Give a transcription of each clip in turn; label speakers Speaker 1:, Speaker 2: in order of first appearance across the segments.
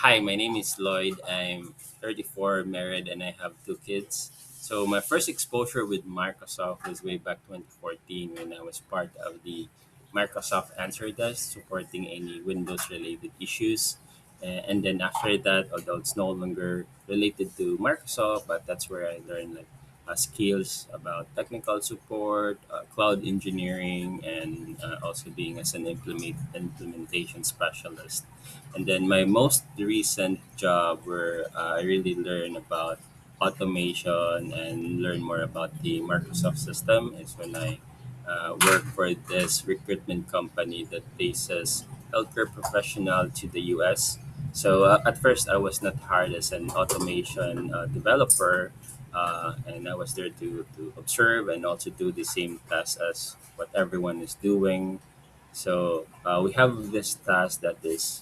Speaker 1: Hi, my name is Lloyd. I'm 34, married, and I have two kids. So my first exposure with Microsoft was way back 2014 when I was part of the Microsoft Answer Desk supporting any Windows related issues. And then after that, although it's no longer related to Microsoft, but that's where I learned like skills about technical support, cloud engineering, and also being as an implementation specialist. And then my most recent job where I really learn about automation and learn more about the Microsoft system is when I work for this recruitment company that places healthcare professional to the US. So at first I was not hired as an automation developer, and I was there to observe and also do the same task as what everyone is doing. So we have this task that is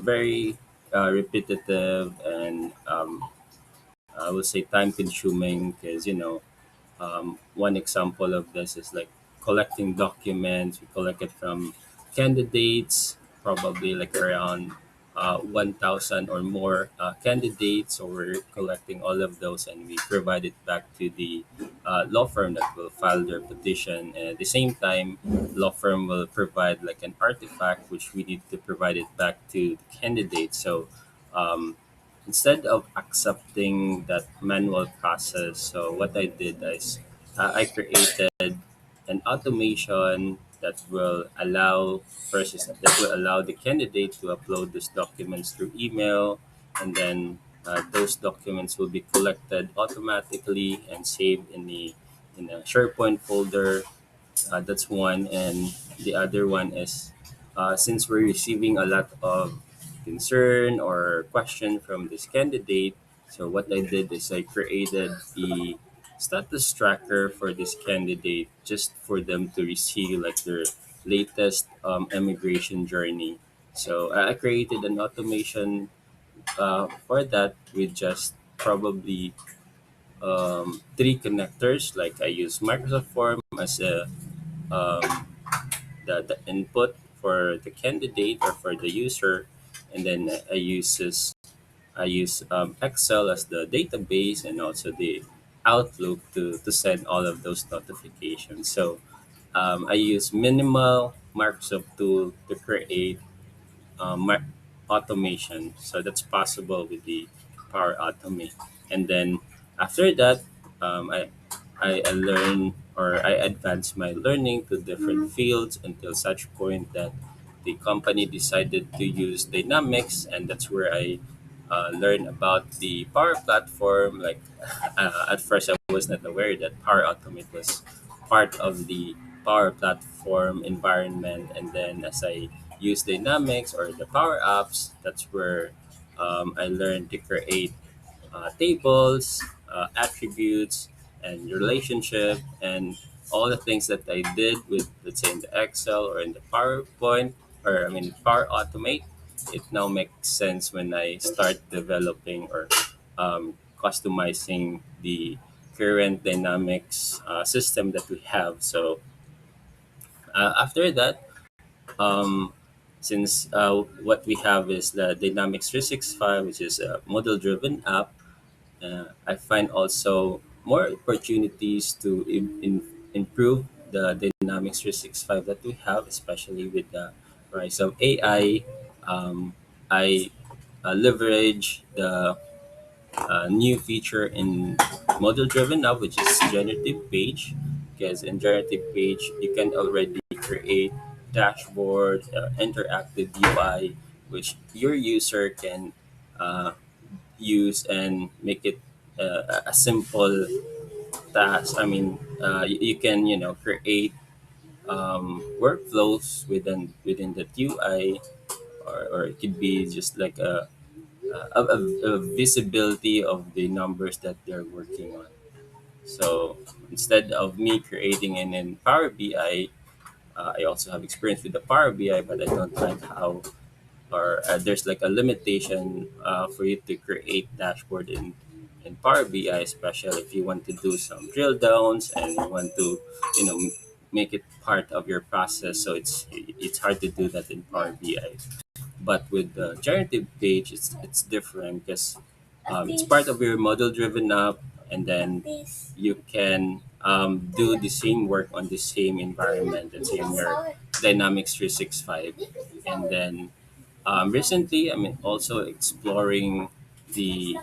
Speaker 1: very repetitive and I would say time consuming because one example of this is like collecting documents. We collect it from candidates, probably like around 1,000 or more candidates. So we're collecting all of those and we provide it back to the law firm that will file their petition. And at the same time, law firm will provide like an artifact which we need to provide it back to the candidate. So um, instead of accepting that manual process, so what I did is I created an automation that will allow that will allow the candidate to upload those documents through email, and then those documents will be collected automatically and saved in a SharePoint folder. That's one, and the other one is since we're receiving a lot of concern or question from this candidate, so what I did is I created the status tracker for this candidate just for them to receive like their latest immigration journey. So I created an automation for that with just probably three connectors. Like I use Microsoft Form as a um, the input for the candidate or for the user, and then I use Excel as the database and also the Outlook to send all of those notifications. So I use minimal Microsoft tool to create automation. So that's possible with the Power Automate. And then after that, I learn or I advance my learning to different fields until such point that the company decided to use Dynamics, and that's where I learned about the Power Platform. Like at first, I was not aware that Power Automate was part of the Power Platform environment, and then as I use Dynamics or the Power Apps, that's where I learned to create tables, attributes, and relationship, and all the things that I did with, let's say, in the Excel or in the PowerPoint, or I mean, Power Automate. It now makes sense when I start developing or customizing the current Dynamics system that we have. So after that, um, since what we have is the Dynamics 365, which is a model driven app, I find also more opportunities to improve the Dynamics 365 that we have, especially with the rise of AI. I leverage the new feature in model driven now, which is generative page. Because in generative page, you can already create dashboard, interactive UI, which your user can uh, use and make it a simple task. I mean, you can create workflows within the UI, or it could be just like a visibility of the numbers that they're working on. So instead of me creating in Power BI, I also have experience with the Power BI, but I don't like how or there's like a limitation for you to create dashboard in Power BI, especially if you want to do some drill downs and you want to you know m- make it part of your process. So it's hard to do that in Power BI. But with the generative page, it's different because it's part of your model driven app, and then you can do the same work on the same environment, let's say in your Dynamics 365. And then recently, I mean, also exploring the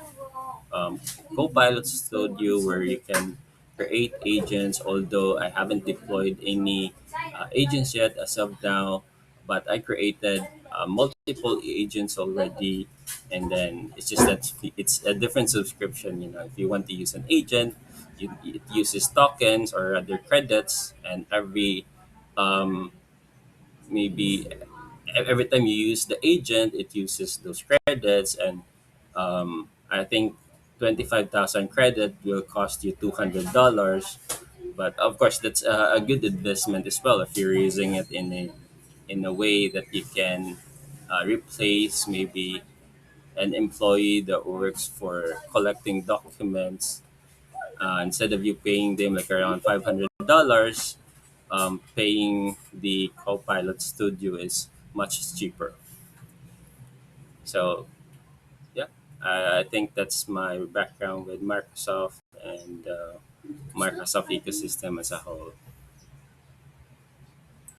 Speaker 1: um, Copilot Studio where you can create agents, although I haven't deployed any agents yet as of now, but I created multiple agents already. And then it's just that it's a different subscription. You know, if you want to use an agent, it uses tokens or other credits, and um, maybe every time you use the agent, it uses those credits, and I think 25,000 credit will cost you $200. But of course, that's a good investment as well if you're using it in a way that you can replace maybe an employee that works for collecting documents. Instead of you paying them like around $500, paying the Copilot Studio is much cheaper. So yeah, I think that's my background with Microsoft and Microsoft ecosystem as a whole.